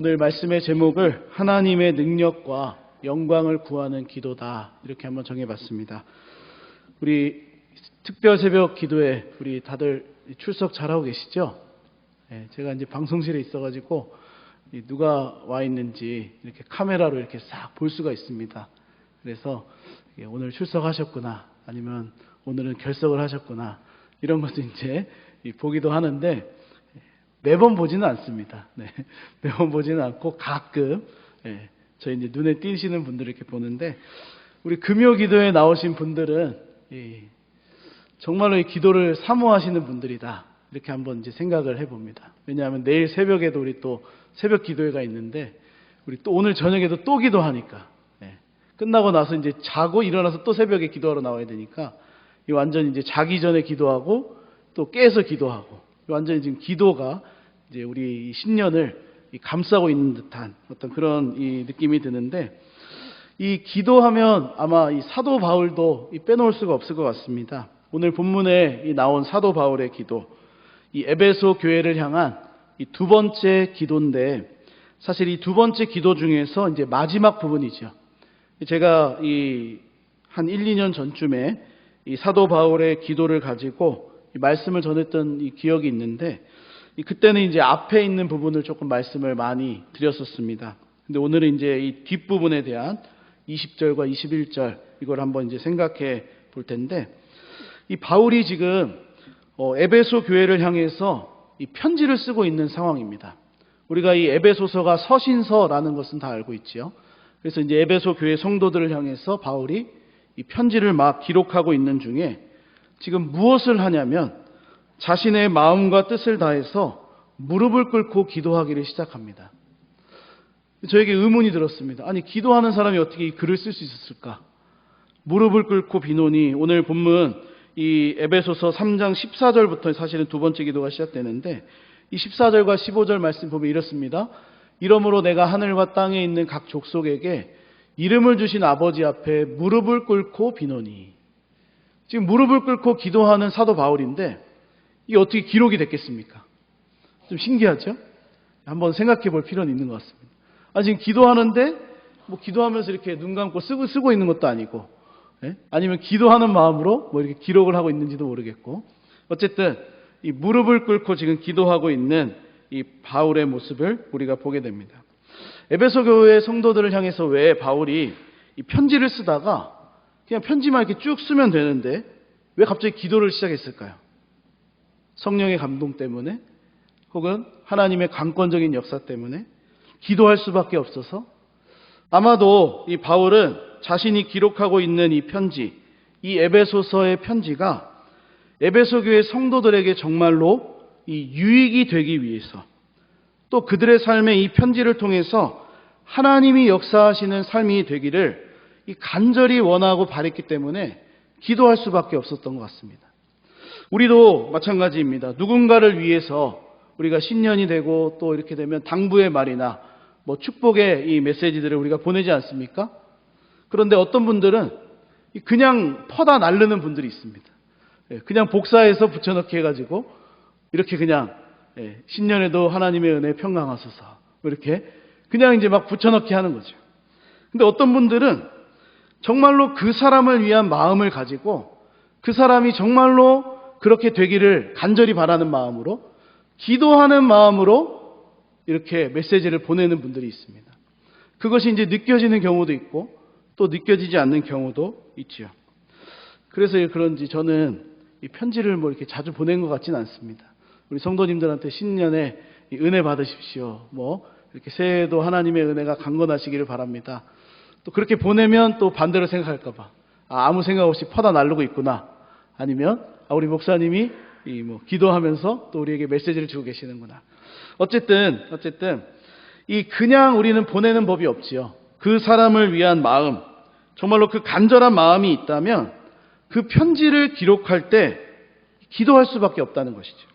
오늘 말씀의 제목을 하나님의 능력과 영광을 구하는 기도다, 이렇게 한번 정해봤습니다. 우리 특별 새벽 기도에 우리 다들 출석 잘하고 계시죠? 제가 이제 방송실에 있어가지고 누가 와 있는지 이렇게 카메라로 이렇게 싹 볼 수가 있습니다. 그래서 오늘 출석하셨구나, 아니면 오늘은 결석을 하셨구나, 이런 것도 이제 보기도 하는데 매번 보지는 않습니다. 매번 보지는 않고 가끔 저희 이제 눈에 띄시는 분들을 이렇게 보는데, 우리 금요 기도에 나오신 분들은 정말로 이 기도를 사모하시는 분들이다, 이렇게 한번 이제 생각을 해봅니다. 왜냐하면 내일 새벽에도 우리 또 새벽 기도회가 있는데, 우리 또 오늘 저녁에도 또 기도하니까, 끝나고 나서 이제 자고 일어나서 또 새벽에 기도하러 나와야 되니까, 이 완전 이제 자기 전에 기도하고 또 깨서 기도하고, 완전히 지금 기도가 이제 우리 신년을 감싸고 있는 듯한 어떤 그런 이 느낌이 드는데, 이 기도하면 아마 이 사도 바울도 빼놓을 수가 없을 것 같습니다. 오늘 본문에 나온 사도 바울의 기도, 이 에베소 교회를 향한 이 두 번째 기도인데, 사실 이 두 번째 기도 중에서 이제 마지막 부분이죠. 제가 한 1, 2년 전쯤에 이 사도 바울의 기도를 가지고 이 말씀을 전했던 이 기억이 있는데, 그때는 이제 앞에 있는 부분을 조금 말씀을 많이 드렸었습니다. 근데 오늘은 이제 이 뒷부분에 대한 20절과 21절, 이걸 한번 이제 생각해 볼 텐데, 이 바울이 지금 에베소 교회를 향해서 이 편지를 쓰고 있는 상황입니다. 우리가 이 에베소서가 서신서라는 것은 다 알고 있지요. 그래서 이제 에베소 교회 성도들을 향해서 바울이 이 편지를 막 기록하고 있는 중에 지금 무엇을 하냐면, 자신의 마음과 뜻을 다해서 무릎을 꿇고 기도하기를 시작합니다. 저에게 의문이 들었습니다. 아니, 기도하는 사람이 어떻게 이 글을 쓸 수 있었을까? 무릎을 꿇고 비노니, 오늘 본문 이 에베소서 3장 14절부터 사실은 두 번째 기도가 시작되는데, 이 14절과 15절 말씀 보면 이렇습니다. 이러므로 내가 하늘과 땅에 있는 각 족속에게 이름을 주신 아버지 앞에 무릎을 꿇고 비노니. 지금 무릎을 꿇고 기도하는 사도 바울인데, 이게 어떻게 기록이 됐겠습니까? 좀 신기하죠? 한번 생각해 볼 필요는 있는 것 같습니다. 지금 기도하는데, 기도하면서 이렇게 눈 감고 쓰고 있는 것도 아니고, 아니면 기도하는 마음으로 이렇게 기록을 하고 있는지도 모르겠고, 어쨌든 이 무릎을 꿇고 지금 기도하고 있는 이 바울의 모습을 우리가 보게 됩니다. 에베소 교회 성도들을 향해서 왜 바울이 이 편지를 쓰다가 그냥 편지만 이렇게 쭉 쓰면 되는데 왜 갑자기 기도를 시작했을까요? 성령의 감동 때문에, 혹은 하나님의 강권적인 역사 때문에 기도할 수밖에 없어서? 아마도 이 바울은 자신이 기록하고 있는 이 편지, 이 에베소서의 편지가 에베소 교회 성도들에게 정말로 이 유익이 되기 위해서, 또 그들의 삶에 이 편지를 통해서 하나님이 역사하시는 삶이 되기를 이 간절히 원하고 바랬기 때문에 기도할 수밖에 없었던 것 같습니다. 우리도 마찬가지입니다. 누군가를 위해서 우리가 신년이 되고 또 이렇게 되면 당부의 말이나 축복의 이 메시지들을 우리가 보내지 않습니까? 그런데 어떤 분들은 그냥 퍼다 날르는 분들이 있습니다. 그냥 복사해서 붙여넣기 해가지고 이렇게 그냥 신년에도 하나님의 은혜 평강하소서, 이렇게 그냥 이제 막 붙여넣기 하는 거죠. 근데 어떤 분들은 정말로 그 사람을 위한 마음을 가지고, 그 사람이 정말로 그렇게 되기를 간절히 바라는 마음으로, 기도하는 마음으로 이렇게 메시지를 보내는 분들이 있습니다. 그것이 이제 느껴지는 경우도 있고 또 느껴지지 않는 경우도 있지요. 그래서 그런지 저는 이 편지를 이렇게 자주 보낸 것 같지는 않습니다. 우리 성도님들한테 신년에 은혜 받으십시오, 이렇게 새해에도 하나님의 은혜가 강건하시기를 바랍니다. 또 그렇게 보내면 또 반대로 생각할까봐, 아무 생각 없이 퍼다 날르고 있구나, 아니면 우리 목사님이 기도하면서 또 우리에게 메시지를 주고 계시는구나. 어쨌든 그냥 우리는 보내는 법이 없지요. 그 사람을 위한 마음, 정말로 그 간절한 마음이 있다면 그 편지를 기록할 때 기도할 수밖에 없다는 것이죠.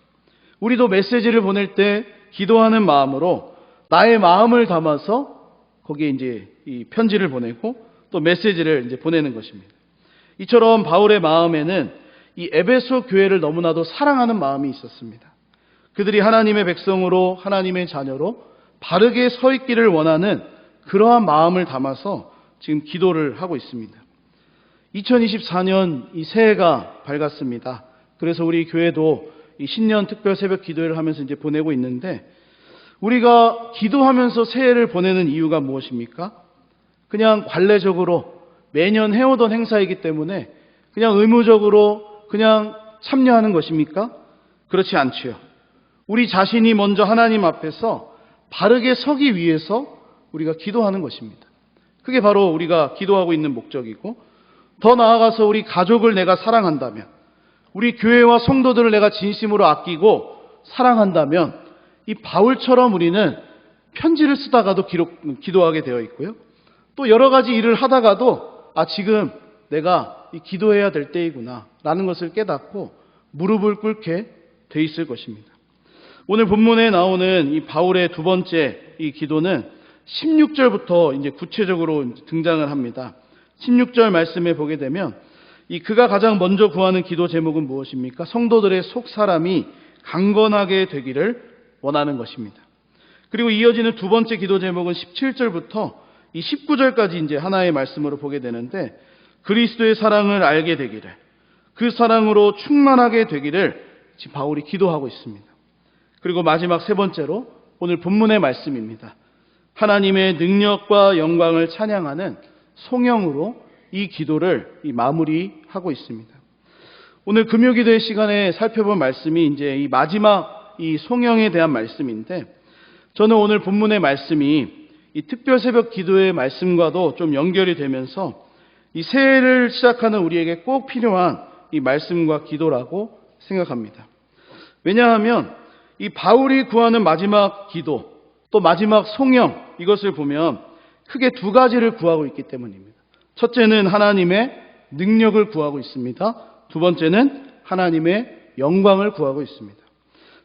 우리도 메시지를 보낼 때 기도하는 마음으로 나의 마음을 담아서 거기에 이제 이 편지를 보내고 또 메시지를 이제 보내는 것입니다. 이처럼 바울의 마음에는 이 에베소 교회를 너무나도 사랑하는 마음이 있었습니다. 그들이 하나님의 백성으로, 하나님의 자녀로 바르게 서 있기를 원하는 그러한 마음을 담아서 지금 기도를 하고 있습니다. 2024년 이 새해가 밝았습니다. 그래서 우리 교회도 이 신년 특별 새벽 기도회를 하면서 이제 보내고 있는데, 우리가 기도하면서 새해를 보내는 이유가 무엇입니까? 그냥 관례적으로 매년 해오던 행사이기 때문에 그냥 의무적으로 그냥 참여하는 것입니까? 그렇지 않지요. 우리 자신이 먼저 하나님 앞에서 바르게 서기 위해서 우리가 기도하는 것입니다. 그게 바로 우리가 기도하고 있는 목적이고, 더 나아가서 우리 가족을 내가 사랑한다면, 우리 교회와 성도들을 내가 진심으로 아끼고 사랑한다면, 이 바울처럼 우리는 편지를 쓰다가도 기도하게 되어 있고요. 또 여러 가지 일을 하다가도 지금 내가 기도해야 될 때이구나 라는 것을 깨닫고 무릎을 꿇게 돼 있을 것입니다. 오늘 본문에 나오는 이 바울의 두 번째 이 기도는 16절부터 이제 구체적으로 등장을 합니다. 16절 말씀에 보게 되면 그가 가장 먼저 구하는 기도 제목은 무엇입니까? 성도들의 속 사람이 강건하게 되기를 원하는 것입니다. 그리고 이어지는 두 번째 기도 제목은 17절부터 이 19절까지 이제 하나의 말씀으로 보게 되는데, 그리스도의 사랑을 알게 되기를, 그 사랑으로 충만하게 되기를 지금 바울이 기도하고 있습니다. 그리고 마지막 세 번째로 오늘 본문의 말씀입니다. 하나님의 능력과 영광을 찬양하는 송영으로 이 기도를 마무리하고 있습니다. 오늘 금요기도의 시간에 살펴본 말씀이 이제 이 마지막 이 송영에 대한 말씀인데, 저는 오늘 본문의 말씀이 이 특별 새벽 기도의 말씀과도 좀 연결이 되면서 이 새해를 시작하는 우리에게 꼭 필요한 이 말씀과 기도라고 생각합니다. 왜냐하면 이 바울이 구하는 마지막 기도, 또 마지막 송영, 이것을 보면 크게 두 가지를 구하고 있기 때문입니다. 첫째는 하나님의 능력을 구하고 있습니다. 두 번째는 하나님의 영광을 구하고 있습니다.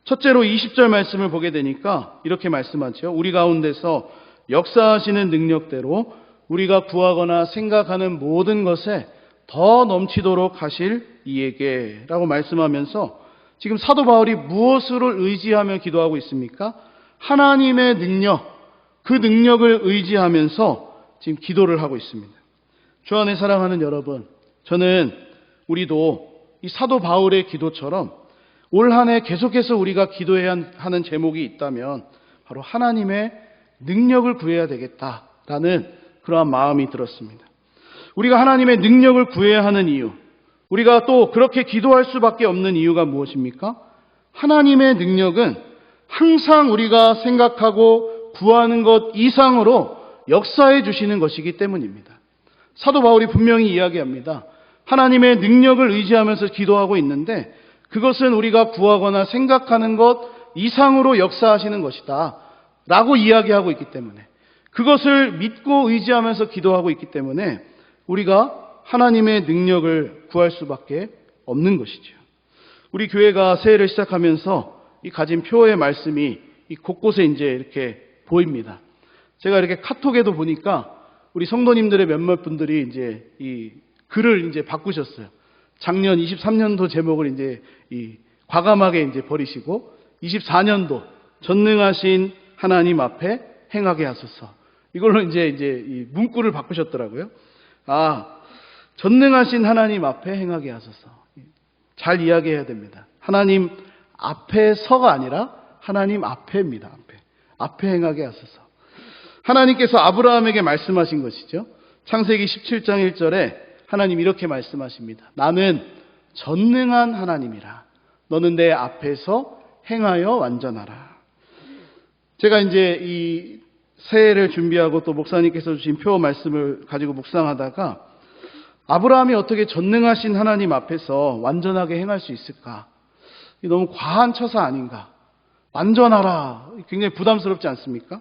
첫째로 20절 말씀을 보게 되니까 이렇게 말씀하죠. 우리 가운데서 역사하시는 능력대로 우리가 구하거나 생각하는 모든 것에 더 넘치도록 하실 이에게 라고 말씀하면서 지금 사도 바울이 무엇을 의지하며 기도하고 있습니까? 하나님의 능력, 그 능력을 의지하면서 지금 기도를 하고 있습니다. 주 안에 사랑하는 여러분, 저는 우리도 이 사도 바울의 기도처럼 올 한 해 계속해서 우리가 기도해야 하는 제목이 있다면 바로 하나님의 능력을 구해야 되겠다라는 그러한 마음이 들었습니다. 우리가 하나님의 능력을 구해야 하는 이유, 우리가 또 그렇게 기도할 수밖에 없는 이유가 무엇입니까? 하나님의 능력은 항상 우리가 생각하고 구하는 것 이상으로 역사해 주시는 것이기 때문입니다. 사도 바울이 분명히 이야기합니다. 하나님의 능력을 의지하면서 기도하고 있는데 그것은 우리가 구하거나 생각하는 것 이상으로 역사하시는 것이다 라고 이야기하고 있기 때문에, 그것을 믿고 의지하면서 기도하고 있기 때문에 우리가 하나님의 능력을 구할 수밖에 없는 것이죠. 우리 교회가 새해를 시작하면서 이 가진 표의 말씀이 이 곳곳에 이제 이렇게 보입니다. 제가 이렇게 카톡에도 보니까 우리 성도님들의 몇몇 분들이 이제 이 글을 이제 바꾸셨어요. 작년 23년도 제목을 이제 이 과감하게 이제 버리시고 24년도 전능하신 하나님 앞에 행하게 하소서. 이걸로 이제 이 문구를 바꾸셨더라고요. 전능하신 하나님 앞에 행하게 하소서. 잘 이야기해야 됩니다. 하나님 앞에서가 아니라 하나님 앞에입니다. 앞에 행하게 하소서. 하나님께서 아브라함에게 말씀하신 것이죠. 창세기 17장 1절에 하나님 이렇게 말씀하십니다. 나는 전능한 하나님이라. 너는 내 앞에서 행하여 완전하라. 제가 이제 이 새해를 준비하고 또 목사님께서 주신 표 말씀을 가지고 묵상하다가 아브라함이 어떻게 전능하신 하나님 앞에서 완전하게 행할 수 있을까? 너무 과한 처사 아닌가? 완전하라. 굉장히 부담스럽지 않습니까?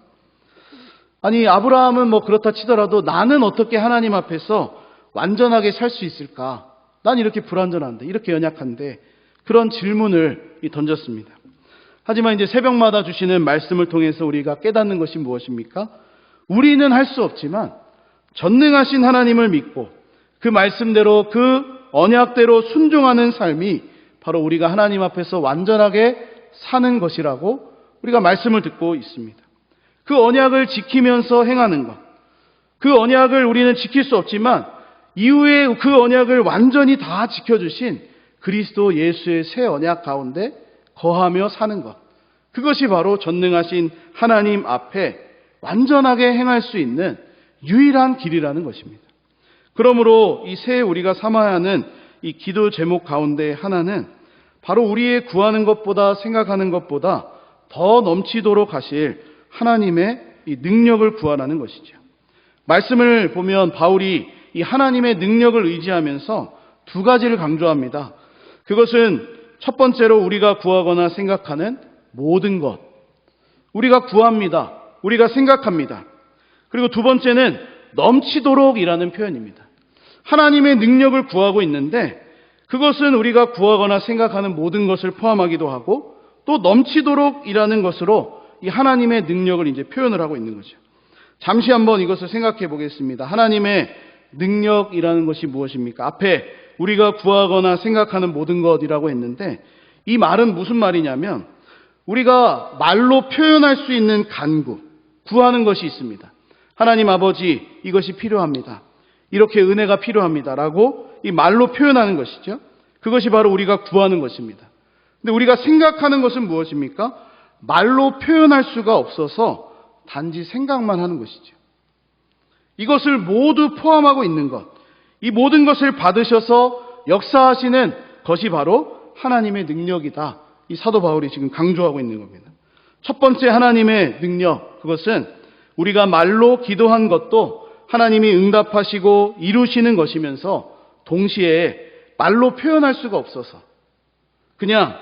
아니, 아브라함은 뭐 그렇다 치더라도 나는 어떻게 하나님 앞에서 완전하게 살 수 있을까? 난 이렇게 불완전한데, 이렇게 연약한데, 그런 질문을 던졌습니다. 하지만 이제 새벽마다 주시는 말씀을 통해서 우리가 깨닫는 것이 무엇입니까? 우리는 할 수 없지만 전능하신 하나님을 믿고 그 말씀대로 그 언약대로 순종하는 삶이 바로 우리가 하나님 앞에서 완전하게 사는 것이라고 우리가 말씀을 듣고 있습니다. 그 언약을 지키면서 행하는 것. 그 언약을 우리는 지킬 수 없지만 이후에 그 언약을 완전히 다 지켜주신 그리스도 예수의 새 언약 가운데 거하며 사는 것. 그것이 바로 전능하신 하나님 앞에 완전하게 행할 수 있는 유일한 길이라는 것입니다. 그러므로 이 새해 우리가 삼아야 하는 이 기도 제목 가운데 하나는 바로 우리의 구하는 것보다 생각하는 것보다 더 넘치도록 하실 하나님의 이 능력을 구하라는 것이죠. 말씀을 보면 바울이 이 하나님의 능력을 의지하면서 두 가지를 강조합니다. 그것은 첫 번째로 우리가 구하거나 생각하는 모든 것. 우리가 구합니다. 우리가 생각합니다. 그리고 두 번째는 넘치도록이라는 표현입니다. 하나님의 능력을 구하고 있는데 그것은 우리가 구하거나 생각하는 모든 것을 포함하기도 하고 또 넘치도록이라는 것으로 이 하나님의 능력을 이제 표현을 하고 있는 거죠. 잠시 한번 이것을 생각해 보겠습니다. 하나님의 능력이라는 것이 무엇입니까? 앞에 우리가 구하거나 생각하는 모든 것이라고 했는데 이 말은 무슨 말이냐면 우리가 말로 표현할 수 있는 간구, 구하는 것이 있습니다. 하나님 아버지, 이것이 필요합니다. 이렇게 은혜가 필요합니다라고 이 말로 표현하는 것이죠. 그것이 바로 우리가 구하는 것입니다. 근데 우리가 생각하는 것은 무엇입니까? 말로 표현할 수가 없어서 단지 생각만 하는 것이죠. 이것을 모두 포함하고 있는 것, 이 모든 것을 받으셔서 역사하시는 것이 바로 하나님의 능력이다. 이 사도 바울이 지금 강조하고 있는 겁니다. 첫 번째 하나님의 능력, 그것은 우리가 말로 기도한 것도 하나님이 응답하시고 이루시는 것이면서 동시에 말로 표현할 수가 없어서 그냥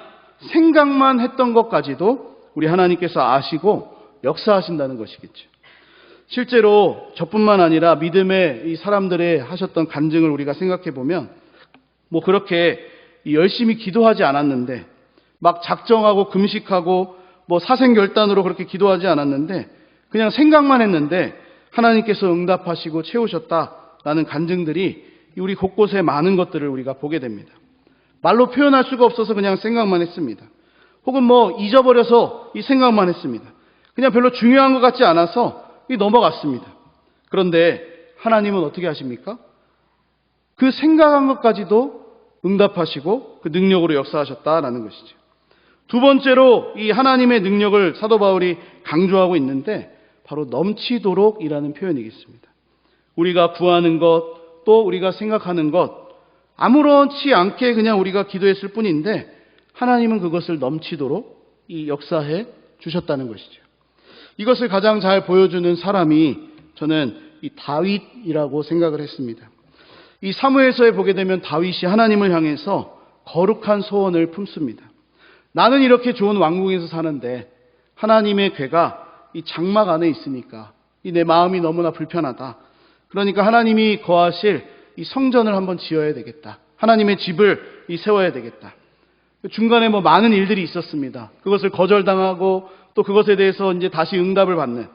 생각만 했던 것까지도 우리 하나님께서 아시고 역사하신다는 것이겠죠. 실제로 저뿐만 아니라 믿음의 이 사람들의 하셨던 간증을 우리가 생각해 보면 뭐 그렇게 열심히 기도하지 않았는데 막 작정하고 금식하고 뭐 사생결단으로 그렇게 기도하지 않았는데 그냥 생각만 했는데 하나님께서 응답하시고 채우셨다라는 간증들이 우리 곳곳에 많은 것들을 우리가 보게 됩니다. 말로 표현할 수가 없어서 그냥 생각만 했습니다. 혹은 뭐 잊어버려서 이 생각만 했습니다. 그냥 별로 중요한 것 같지 않아서 넘어갔습니다. 그런데 하나님은 어떻게 하십니까? 그 생각한 것까지도 응답하시고 그 능력으로 역사하셨다라는 것이죠. 두 번째로 이 하나님의 능력을 사도 바울이 강조하고 있는데 바로 넘치도록이라는 표현이겠습니다. 우리가 구하는 것, 또 우리가 생각하는 것, 아무렇지 않게 그냥 우리가 기도했을 뿐인데 하나님은 그것을 넘치도록 이 역사해 주셨다는 것이죠. 이것을 가장 잘 보여주는 사람이 저는 이 다윗이라고 생각을 했습니다. 이 사무엘서에 보게 되면 다윗이 하나님을 향해서 거룩한 소원을 품습니다. 나는 이렇게 좋은 왕궁에서 사는데 하나님의 궤가 이 장막 안에 있으니까 이 내 마음이 너무나 불편하다. 그러니까 하나님이 거하실 이 성전을 한번 지어야 되겠다. 하나님의 집을 세워야 되겠다. 중간에 뭐 많은 일들이 있었습니다. 그것을 거절당하고 또 그것에 대해서 이제 다시 응답을 받는.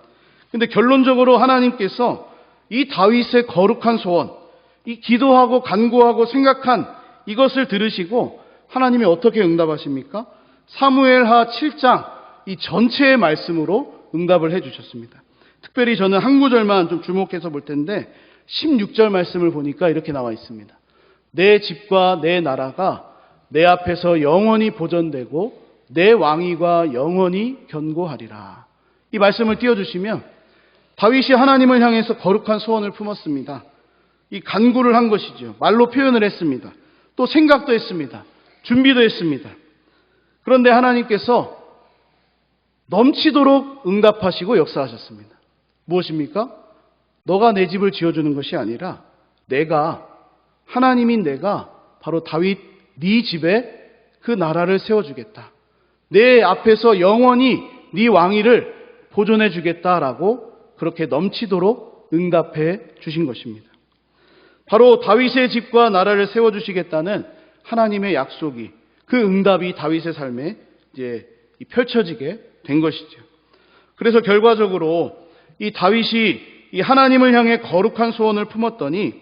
근데 결론적으로 하나님께서 이 다윗의 거룩한 소원, 이 기도하고 간구하고 생각한 이것을 들으시고 하나님이 어떻게 응답하십니까? 사무엘하 7장 이 전체의 말씀으로 응답을 해 주셨습니다. 특별히 저는 한 구절만 좀 주목해서 볼 텐데 16절 말씀을 보니까 이렇게 나와 있습니다. 내 집과 내 나라가 내 앞에서 영원히 보존되고 내 왕위가 영원히 견고하리라. 이 말씀을 띄워주시면 다윗이 하나님을 향해서 거룩한 소원을 품었습니다. 이 간구를 한 것이죠. 말로 표현을 했습니다. 또 생각도 했습니다. 준비도 했습니다. 그런데 하나님께서 넘치도록 응답하시고 역사하셨습니다. 무엇입니까? 너가 내 집을 지어주는 것이 아니라 하나님인 내가 바로 다윗 네 집에 그 나라를 세워주겠다. 내 앞에서 영원히 네 왕위를 보존해 주겠다라고 그렇게 넘치도록 응답해 주신 것입니다. 바로 다윗의 집과 나라를 세워주시겠다는 하나님의 약속이, 그 응답이 다윗의 삶에 이제 펼쳐지게 된 것이죠. 그래서 결과적으로 이 다윗이 이 하나님을 향해 거룩한 소원을 품었더니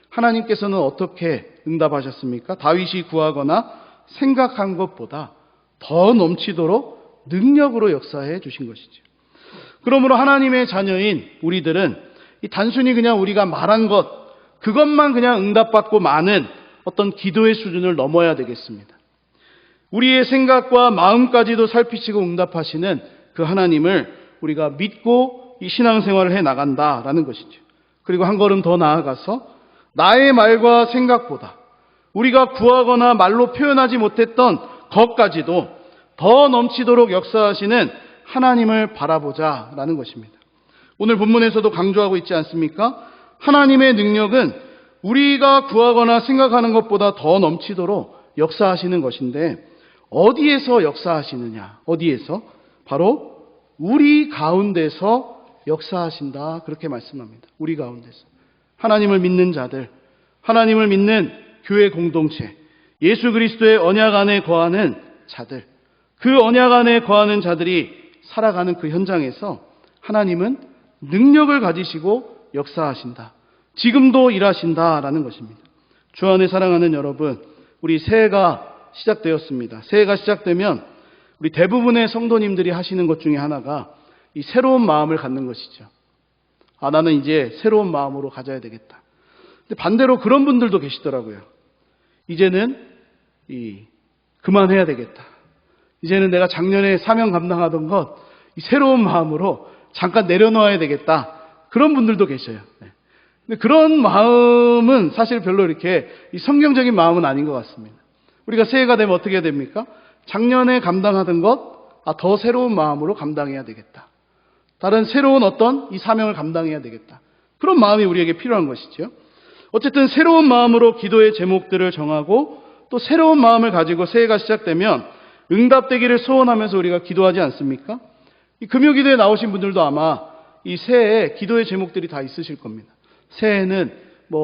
하나님께서는 어떻게 응답하셨습니까? 다윗이 구하거나 생각한 것보다 더 넘치도록 능력으로 역사해 주신 것이죠. 그러므로 하나님의 자녀인 우리들은 단순히 그냥 우리가 말한 것, 그것만 그냥 응답받고 마는 어떤 기도의 수준을 넘어야 되겠습니다. 우리의 생각과 마음까지도 살피시고 응답하시는 그 하나님을 우리가 믿고 이 신앙생활을 해 나간다라는 것이죠. 그리고 한 걸음 더 나아가서 나의 말과 생각보다 우리가 구하거나 말로 표현하지 못했던 것까지도 더 넘치도록 역사하시는 하나님을 바라보자라는 것입니다. 오늘 본문에서도 강조하고 있지 않습니까? 하나님의 능력은 우리가 구하거나 생각하는 것보다 더 넘치도록 역사하시는 것인데 어디에서 역사하시느냐? 어디에서? 바로 우리 가운데서 역사하신다. 그렇게 말씀합니다. 우리 가운데서. 하나님을 믿는 자들, 하나님을 믿는 교회 공동체, 예수 그리스도의 언약 안에 거하는 자들, 그 언약 안에 거하는 자들이 살아가는 그 현장에서 하나님은 능력을 가지시고 역사하신다. 지금도 일하신다라는 것입니다. 주 안에 사랑하는 여러분, 우리 새해가 시작되었습니다. 새해가 시작되면 우리 대부분의 성도님들이 하시는 것 중에 하나가 이 새로운 마음을 갖는 것이죠. 나는 이제 새로운 마음으로 가져야 되겠다. 근데 반대로 그런 분들도 계시더라고요. 이제는 그만해야 되겠다. 이제는 내가 작년에 사명 감당하던 것, 이 새로운 마음으로 잠깐 내려놓아야 되겠다. 그런 분들도 계셔요. 근데 그런 마음은 사실 별로 이렇게 성경적인 마음은 아닌 것 같습니다. 우리가 새해가 되면 어떻게 됩니까? 작년에 감당하던 것, 더 새로운 마음으로 감당해야 되겠다. 다른 새로운 어떤 이 사명을 감당해야 되겠다. 그런 마음이 우리에게 필요한 것이죠. 어쨌든 새로운 마음으로 기도의 제목들을 정하고 또 새로운 마음을 가지고 새해가 시작되면 응답되기를 소원하면서 우리가 기도하지 않습니까? 이 금요기도에 나오신 분들도 아마 이 새해에 기도의 제목들이 다 있으실 겁니다. 새해에는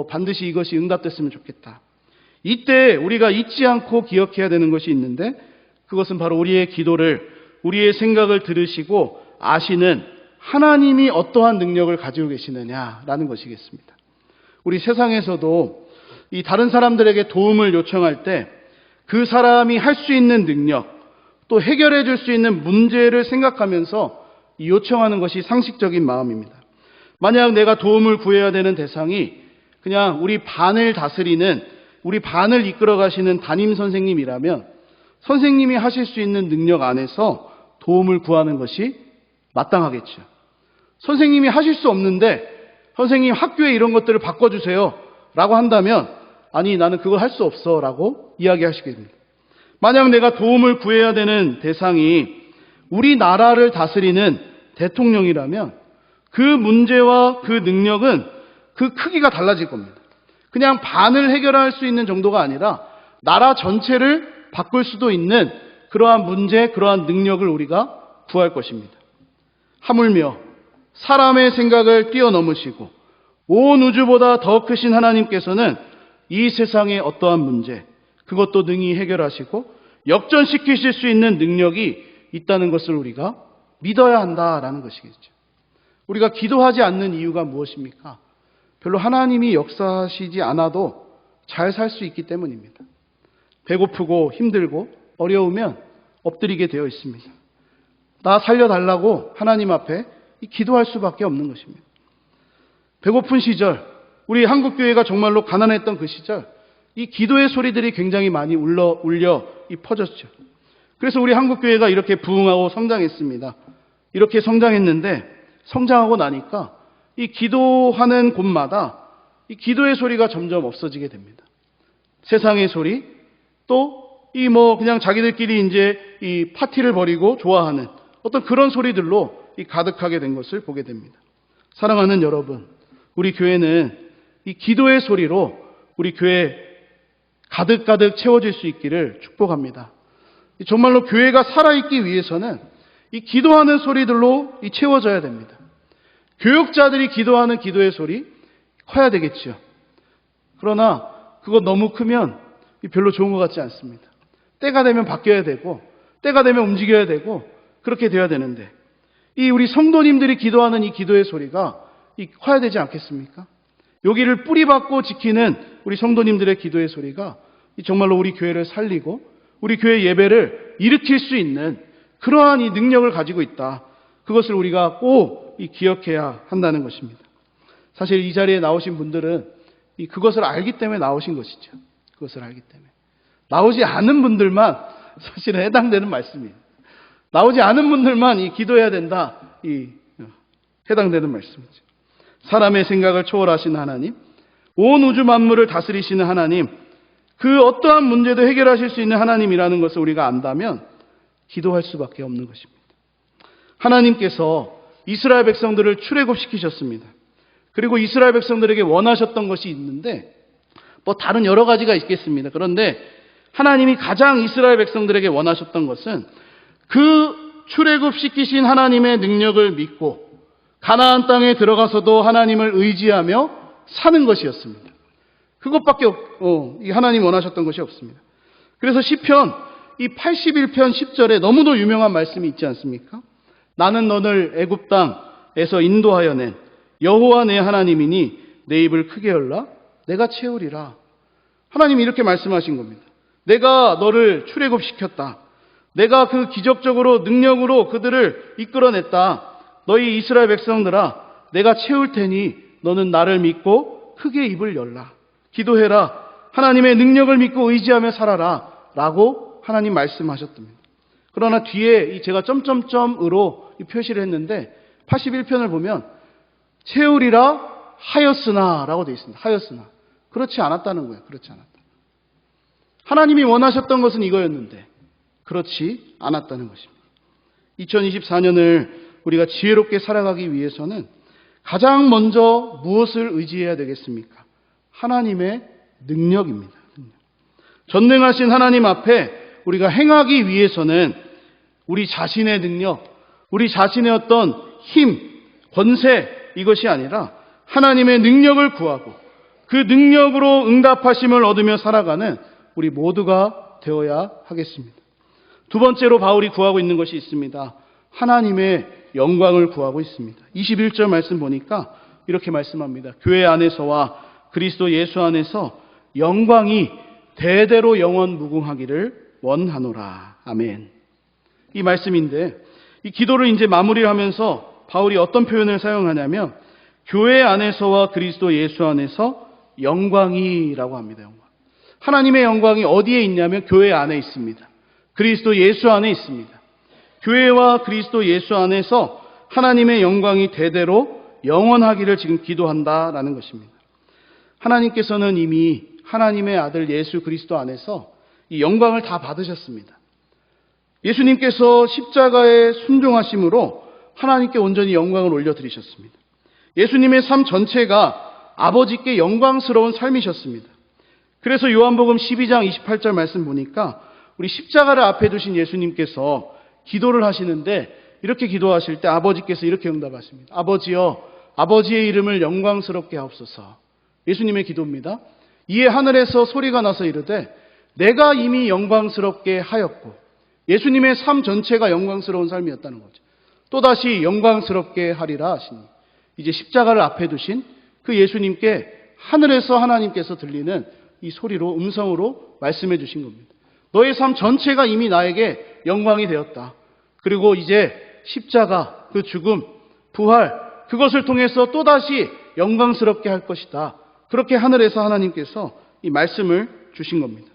반드시 이것이 응답됐으면 좋겠다. 이때 우리가 잊지 않고 기억해야 되는 것이 있는데 그것은 바로 우리의 기도를, 우리의 생각을 들으시고 아시는 하나님이 어떠한 능력을 가지고 계시느냐라는 것이겠습니다. 우리 세상에서도 이 다른 사람들에게 도움을 요청할 때 그 사람이 할 수 있는 능력, 또 해결해 줄 수 있는 문제를 생각하면서 요청하는 것이 상식적인 마음입니다. 만약 내가 도움을 구해야 되는 대상이 그냥 우리 반을 다스리는, 우리 반을 이끌어 가시는 담임 선생님이라면 선생님이 하실 수 있는 능력 안에서 도움을 구하는 것이 마땅하겠죠. 선생님이 하실 수 없는데 선생님 학교에 이런 것들을 바꿔주세요 라고 한다면 아니 나는 그걸 할 수 없어 라고 이야기하시겠습니다. 만약 내가 도움을 구해야 되는 대상이 우리나라를 다스리는 대통령이라면 그 문제와 그 능력은 그 크기가 달라질 겁니다. 그냥 반을 해결할 수 있는 정도가 아니라 나라 전체를 바꿀 수도 있는 그러한 문제, 그러한 능력을 우리가 구할 것입니다. 하물며 사람의 생각을 뛰어넘으시고 온 우주보다 더 크신 하나님께서는 이 세상의 어떠한 문제, 그것도 능히 해결하시고 역전시키실 수 있는 능력이 있다는 것을 우리가 믿어야 한다라는 것이겠죠. 우리가 기도하지 않는 이유가 무엇입니까? 별로 하나님이 역사하시지 않아도 잘 살 수 있기 때문입니다. 배고프고 힘들고 어려우면 엎드리게 되어 있습니다. 나 살려달라고 하나님 앞에 기도할 수밖에 없는 것입니다. 배고픈 시절, 우리 한국교회가 정말로 가난했던 그 시절, 이 기도의 소리들이 굉장히 많이 울려 퍼졌죠. 그래서 우리 한국교회가 이렇게 부흥하고 성장했습니다. 이렇게 성장했는데 성장하고 나니까 이 기도하는 곳마다 이 기도의 소리가 점점 없어지게 됩니다. 세상의 소리, 또 그냥 자기들끼리 이제 이 파티를 벌이고 좋아하는 어떤 그런 소리들로 이 가득하게 된 것을 보게 됩니다. 사랑하는 여러분, 우리 교회는 이 기도의 소리로 우리 교회 가득가득 채워질 수 있기를 축복합니다. 정말로 교회가 살아있기 위해서는 이 기도하는 소리들로 채워져야 됩니다. 교육자들이 기도하는 기도의 소리 커야 되겠죠. 그러나 그거 너무 크면 별로 좋은 것 같지 않습니다. 때가 되면 바뀌어야 되고 때가 되면 움직여야 되고 그렇게 돼야 되는데 이 우리 성도님들이 기도하는 이 기도의 소리가 커야 되지 않겠습니까? 여기를 뿌리박고 지키는 우리 성도님들의 기도의 소리가 정말로 우리 교회를 살리고 우리 교회 예배를 일으킬 수 있는 그러한 이 능력을 가지고 있다. 그것을 우리가 꼭 꼭 기억해야 한다는 것입니다. 사실 이 자리에 나오신 분들은 그것을 알기 때문에 나오신 것이죠. 그것을 알기 때문에. 나오지 않은 분들만 사실은 해당되는 말씀이에요. 나오지 않은 분들만 기도해야 된다. 해당되는 말씀이죠. 사람의 생각을 초월하시는 하나님, 온 우주 만물을 다스리시는 하나님, 그 어떠한 문제도 해결하실 수 있는 하나님이라는 것을 우리가 안다면 기도할 수밖에 없는 것입니다. 하나님께서 이스라엘 백성들을 출애굽시키셨습니다. 그리고 이스라엘 백성들에게 원하셨던 것이 있는데 다른 여러 가지가 있겠습니다. 그런데 하나님이 가장 이스라엘 백성들에게 원하셨던 것은 그 출애굽시키신 하나님의 능력을 믿고 가나안 땅에 들어가서도 하나님을 의지하며 사는 것이었습니다. 그것밖에 하나님 원하셨던 것이 없습니다. 그래서 시편 81편 10절에 너무도 유명한 말씀이 있지 않습니까? 나는 너를 애굽 땅에서 인도하여 낸 여호와 내 하나님이니 내 입을 크게 열라 내가 채우리라. 하나님이 이렇게 말씀하신 겁니다. 내가 너를 출애굽시켰다. 내가 그 기적적으로 능력으로 그들을 이끌어냈다. 너희 이스라엘 백성들아, 내가 채울 테니 너는 나를 믿고 크게 입을 열라. 기도해라. 하나님의 능력을 믿고 의지하며 살아라. 라고 하나님 말씀하셨답니다. 그러나 뒤에 제가 점점점으로 표시를 했는데 81편을 보면 채우리라 하였으나 라고 되어 있습니다. 하였으나. 그렇지 않았다는 거예요. 그렇지 않았다. 하나님이 원하셨던 것은 이거였는데 그렇지 않았다는 것입니다. 2024년을 우리가 지혜롭게 살아가기 위해서는 가장 먼저 무엇을 의지해야 되겠습니까? 하나님의 능력입니다. 전능하신 하나님 앞에 우리가 행하기 위해서는 우리 자신의 능력, 우리 자신의 어떤 힘, 권세 이것이 아니라 하나님의 능력을 구하고 그 능력으로 응답하심을 얻으며 살아가는 우리 모두가 되어야 하겠습니다. 두 번째로 바울이 구하고 있는 것이 있습니다. 하나님의 영광을 구하고 있습니다. 21절 말씀 보니까 이렇게 말씀합니다. 교회 안에서와 그리스도 예수 안에서 영광이 대대로 영원 무궁하기를 원하노라. 아멘. 이 말씀인데 이 기도를 이제 마무리를 하면서 바울이 어떤 표현을 사용하냐면 교회 안에서와 그리스도 예수 안에서 영광이라고 합니다. 영광. 하나님의 영광이 어디에 있냐면 교회 안에 있습니다. 그리스도 예수 안에 있습니다. 교회와 그리스도 예수 안에서 하나님의 영광이 대대로 영원하기를 지금 기도한다라는 것입니다. 하나님께서는 이미 하나님의 아들 예수 그리스도 안에서 이 영광을 다 받으셨습니다. 예수님께서 십자가에 순종하심으로 하나님께 온전히 영광을 올려드리셨습니다. 예수님의 삶 전체가 아버지께 영광스러운 삶이셨습니다. 그래서 요한복음 12장 28절 말씀 보니까 우리 십자가를 앞에 두신 예수님께서 기도를 하시는데 이렇게 기도하실 때 아버지께서 이렇게 응답하십니다. 아버지여, 아버지의 이름을 영광스럽게 하옵소서. 예수님의 기도입니다. 이에 하늘에서 소리가 나서 이르되 내가 이미 영광스럽게 하였고, 예수님의 삶 전체가 영광스러운 삶이었다는 거죠. 또다시 영광스럽게 하리라 하시니 이제 십자가를 앞에 두신 그 예수님께 하늘에서 하나님께서 들리는 이 소리로 음성으로 말씀해 주신 겁니다. 너의 삶 전체가 이미 나에게 영광이 되었다. 그리고 이제 십자가, 그 죽음, 부활, 그것을 통해서 또다시 영광스럽게 할 것이다. 그렇게 하늘에서 하나님께서 이 말씀을 주신 겁니다.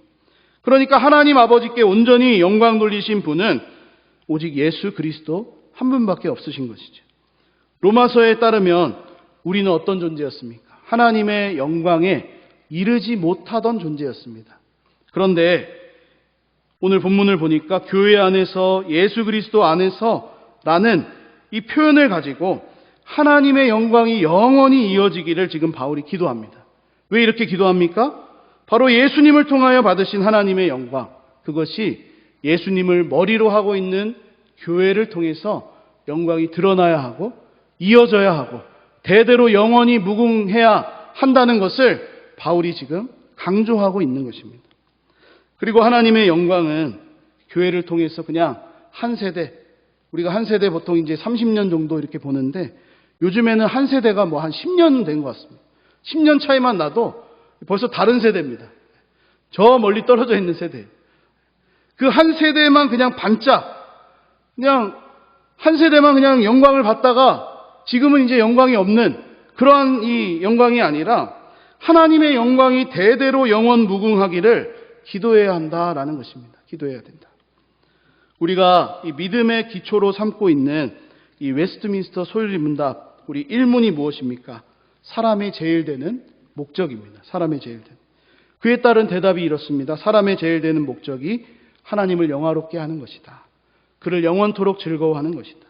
그러니까 하나님 아버지께 온전히 영광 돌리신 분은 오직 예수 그리스도 한 분밖에 없으신 것이죠. 로마서에 따르면 우리는 어떤 존재였습니까? 하나님의 영광에 이르지 못하던 존재였습니다. 그런데 오늘 본문을 보니까 교회 안에서 예수 그리스도 안에서라는 이 표현을 가지고 하나님의 영광이 영원히 이어지기를 지금 바울이 기도합니다. 왜 이렇게 기도합니까? 바로 예수님을 통하여 받으신 하나님의 영광, 그것이 예수님을 머리로 하고 있는 교회를 통해서 영광이 드러나야 하고 이어져야 하고 대대로 영원히 무궁해야 한다는 것을 바울이 지금 강조하고 있는 것입니다. 그리고 하나님의 영광은 교회를 통해서 그냥 한 세대, 우리가 한 세대 보통 이제 30년 정도 이렇게 보는데 요즘에는 한 세대가 뭐 한 10년 된 것 같습니다. 10년 차이만 나도 벌써 다른 세대입니다. 저 멀리 떨어져 있는 세대. 그 한 세대만 그냥 반짝, 그냥 한 세대만 그냥 영광을 받다가 지금은 이제 영광이 없는 그러한 이 영광이 아니라 하나님의 영광이 대대로 영원 무궁하기를 기도해야 한다라는 것입니다. 기도해야 된다. 우리가 이 믿음의 기초로 삼고 있는 이 웨스트민스터 소유리 문답, 우리 1문이 무엇입니까? 사람의 제일 되는 목적입니다. 사람의 제일 되는. 그에 따른 대답이 이렇습니다. 사람의 제일 되는 목적이 하나님을 영화롭게 하는 것이다. 그를 영원토록 즐거워하는 것이다.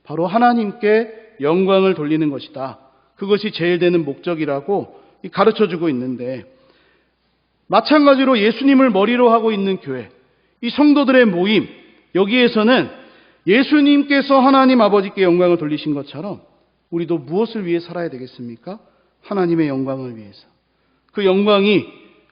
바로 하나님께 영광을 돌리는 것이다. 그것이 제일 되는 목적이라고 가르쳐주고 있는데, 마찬가지로 예수님을 머리로 하고 있는 교회, 이 성도들의 모임, 여기에서는 예수님께서 하나님 아버지께 영광을 돌리신 것처럼 우리도 무엇을 위해 살아야 되겠습니까? 하나님의 영광을 위해서. 그 영광이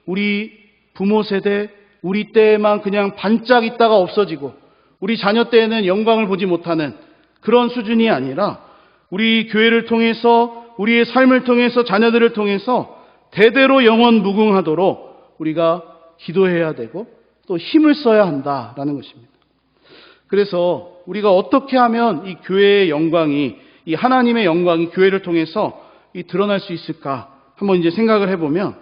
우리 부모 세대, 우리 때에만 그냥 반짝 있다가 없어지고 우리 자녀 때에는 영광을 보지 못하는 그런 수준이 아니라 우리 교회를 통해서, 우리의 삶을 통해서, 자녀들을 통해서 대대로 영원 무궁하도록 우리가 기도해야 되고 또 힘을 써야 한다라는 것입니다. 그래서 우리가 어떻게 하면 이 교회의 영광이, 이 하나님의 영광이 교회를 통해서 드러날 수 있을까 한번 이제 생각을 해보면,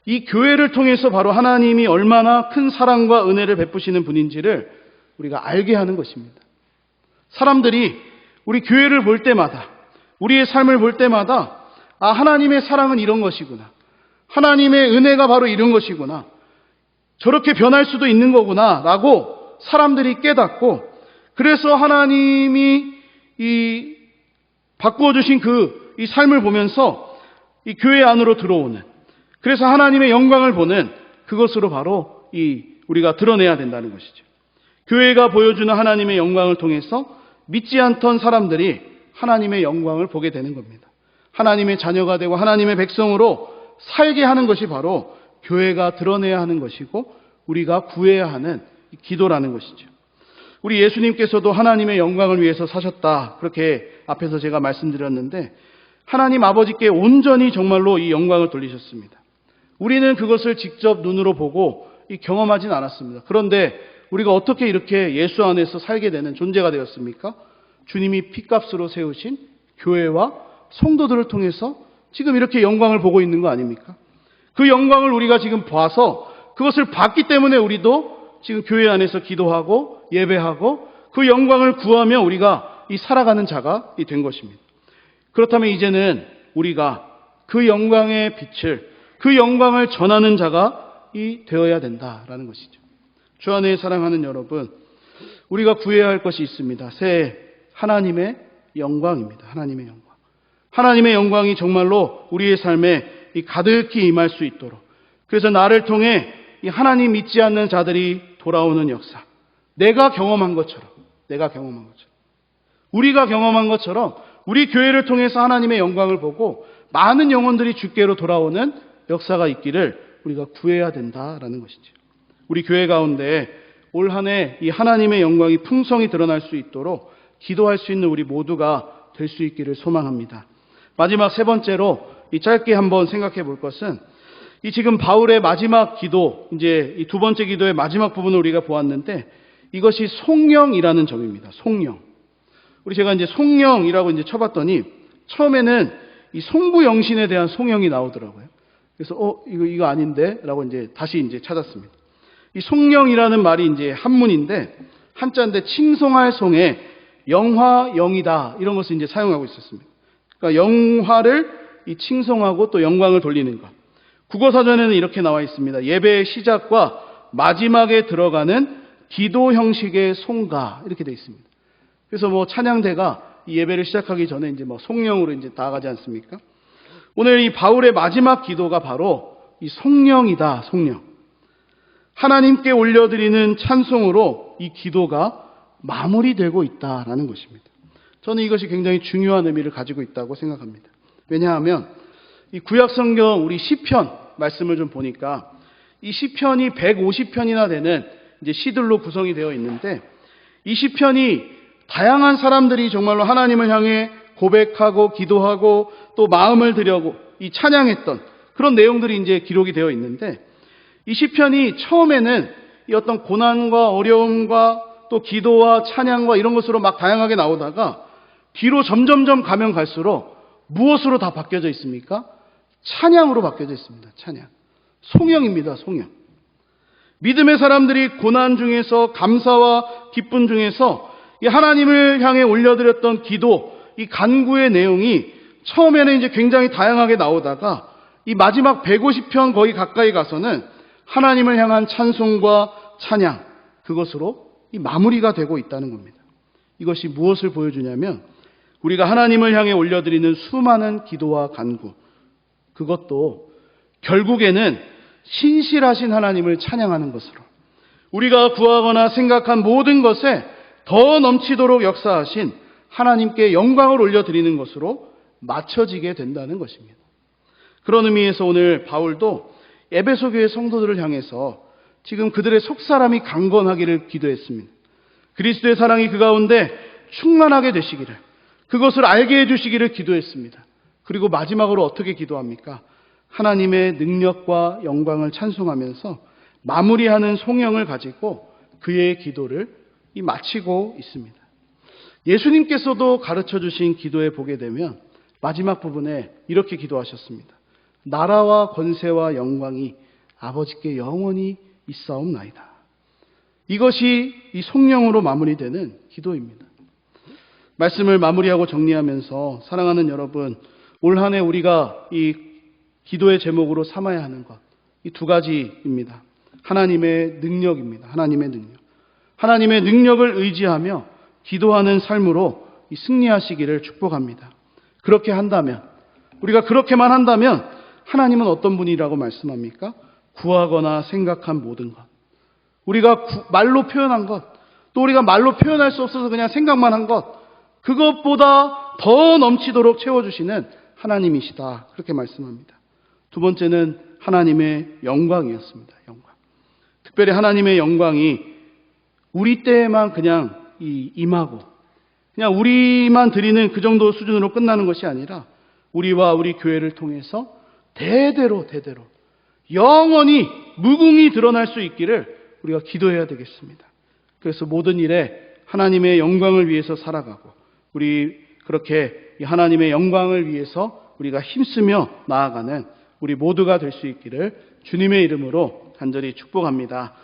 이 교회를 통해서 바로 하나님이 얼마나 큰 사랑과 은혜를 베푸시는 분인지를 우리가 알게 하는 것입니다. 사람들이 우리 교회를 볼 때마다, 우리의 삶을 볼 때마다, 아, 하나님의 사랑은 이런 것이구나, 하나님의 은혜가 바로 이런 것이구나, 저렇게 변할 수도 있는 거구나 라고 사람들이 깨닫고, 그래서 하나님이 이 바꾸어 주신 이 삶을 보면서 이 교회 안으로 들어오는, 그래서 하나님의 영광을 보는 그것으로 바로 우리가 드러내야 된다는 것이죠. 교회가 보여주는 하나님의 영광을 통해서 믿지 않던 사람들이 하나님의 영광을 보게 되는 겁니다. 하나님의 자녀가 되고 하나님의 백성으로 살게 하는 것이 바로 교회가 드러내야 하는 것이고 우리가 구해야 하는 기도라는 것이죠. 우리 예수님께서도 하나님의 영광을 위해서 사셨다, 그렇게 앞에서 제가 말씀드렸는데, 하나님 아버지께 온전히 정말로 이 영광을 돌리셨습니다. 우리는 그것을 직접 눈으로 보고 경험하진 않았습니다. 그런데 우리가 어떻게 이렇게 예수 안에서 살게 되는 존재가 되었습니까? 주님이 핏값으로 세우신 교회와 성도들을 통해서 지금 이렇게 영광을 보고 있는 거 아닙니까? 그 영광을 우리가 지금 봐서 그것을 봤기 때문에 우리도 지금 교회 안에서 기도하고 예배하고 그 영광을 구하며 우리가 살아가는 자가 된 것입니다. 그렇다면 이제는 우리가 그 영광의 빛을, 그 영광을 전하는 자가 되어야 된다라는 것이죠. 주 안에 사랑하는 여러분, 우리가 구해야 할 것이 있습니다. 새해 하나님의 영광입니다. 하나님의 영광. 하나님의 영광이 정말로 우리의 삶에 가득히 임할 수 있도록, 그래서 나를 통해 하나님 믿지 않는 자들이 돌아오는 역사, 내가 경험한 것처럼, 우리가 경험한 것처럼 우리 교회를 통해서 하나님의 영광을 보고 많은 영혼들이 주께로 돌아오는 역사가 있기를 우리가 구해야 된다라는 것이죠. 우리 교회 가운데 올 한 해 이 하나님의 영광이 풍성히 드러날 수 있도록 기도할 수 있는 우리 모두가 될 수 있기를 소망합니다. 마지막 세 번째로 짧게 한번 생각해 볼 것은, 지금 바울의 마지막 기도, 이제 이 두 번째 기도의 마지막 부분을 우리가 보았는데, 이것이 송영이라는 점입니다. 송영. 제가 이제 송영이라고 이제 쳐봤더니 처음에는 이 송부영신에 대한 송영이 나오더라고요. 그래서 이거 아닌데? 라고 이제 다시 이제 찾았습니다. 이 송영이라는 말이 이제 한문인데, 한자인데 칭송할 송에 영화, 영이다, 이런 것을 이제 사용하고 있었습니다. 그러니까 영화를 칭송하고 또 영광을 돌리는 것. 국어사전에는 이렇게 나와 있습니다. 예배의 시작과 마지막에 들어가는 기도 형식의 송가, 이렇게 되어 있습니다. 그래서 찬양대가 이 예배를 시작하기 전에 이제 송영으로 이제 나아가지 않습니까? 오늘 이 바울의 마지막 기도가 바로 이 송영이다, 송영. 하나님께 올려드리는 찬송으로 이 기도가 마무리되고 있다라는 것입니다. 저는 이것이 굉장히 중요한 의미를 가지고 있다고 생각합니다. 왜냐하면 이 구약성경 우리 시편 말씀을 좀 보니까 이 시편이 150편이나 되는 이제 시들로 구성이 되어 있는데, 이 시편이 다양한 사람들이 정말로 하나님을 향해 고백하고 기도하고 또 마음을 들여고 이 찬양했던 그런 내용들이 이제 기록이 되어 있는데, 이 시편이 처음에는 이 어떤 고난과 어려움과 또 기도와 찬양과 이런 것으로 막 다양하게 나오다가 뒤로 점점점 가면 갈수록 무엇으로 다 바뀌어져 있습니까? 찬양으로 바뀌어져 있습니다. 찬양. 송영입니다. 송영. 믿음의 사람들이 고난 중에서 감사와 기쁨 중에서 이 하나님을 향해 올려드렸던 기도, 이 간구의 내용이 처음에는 이제 굉장히 다양하게 나오다가 이 마지막 150편 거의 가까이 가서는 하나님을 향한 찬송과 찬양, 그것으로 이 마무리가 되고 있다는 겁니다. 이것이 무엇을 보여주냐면 우리가 하나님을 향해 올려드리는 수많은 기도와 간구, 그것도 결국에는 신실하신 하나님을 찬양하는 것으로 우리가 구하거나 생각한 모든 것에 더 넘치도록 역사하신 하나님께 영광을 올려드리는 것으로 맞춰지게 된다는 것입니다. 그런 의미에서 오늘 바울도 에베소 교회 성도들을 향해서 지금 그들의 속사람이 강건하기를 기도했습니다. 그리스도의 사랑이 그 가운데 충만하게 되시기를, 그것을 알게 해주시기를 기도했습니다. 그리고 마지막으로 어떻게 기도합니까? 하나님의 능력과 영광을 찬송하면서 마무리하는 송영을 가지고 그의 기도를 마치고 있습니다. 예수님께서도 가르쳐 주신 기도에 보게 되면 마지막 부분에 이렇게 기도하셨습니다. 나라와 권세와 영광이 아버지께 영원히 있사옵나이다. 이것이 이 송영으로 마무리되는 기도입니다. 말씀을 마무리하고 정리하면서 사랑하는 여러분, 올 한 해 우리가 이 기도의 제목으로 삼아야 하는 것, 이 두 가지입니다. 하나님의 능력입니다. 하나님의 능력. 하나님의 능력을 의지하며 기도하는 삶으로 이 승리하시기를 축복합니다. 그렇게 한다면, 우리가 그렇게만 한다면 하나님은 어떤 분이라고 말씀합니까? 구하거나 생각한 모든 것, 우리가 말로 표현한 것, 또 우리가 말로 표현할 수 없어서 그냥 생각만 한 것, 그것보다 더 넘치도록 채워주시는 하나님이시다. 그렇게 말씀합니다. 두 번째는 하나님의 영광이었습니다. 영광. 특별히 하나님의 영광이 우리 때에만 그냥 임하고 그냥 우리만 드리는 그 정도 수준으로 끝나는 것이 아니라 우리와 우리 교회를 통해서 대대로 영원히 무궁히 드러날 수 있기를 우리가 기도해야 되겠습니다. 그래서 모든 일에 하나님의 영광을 위해서 살아가고 우리 그렇게 하나님의 영광을 위해서 우리가 힘쓰며 나아가는 우리 모두가 될 수 있기를 주님의 이름으로 간절히 축복합니다.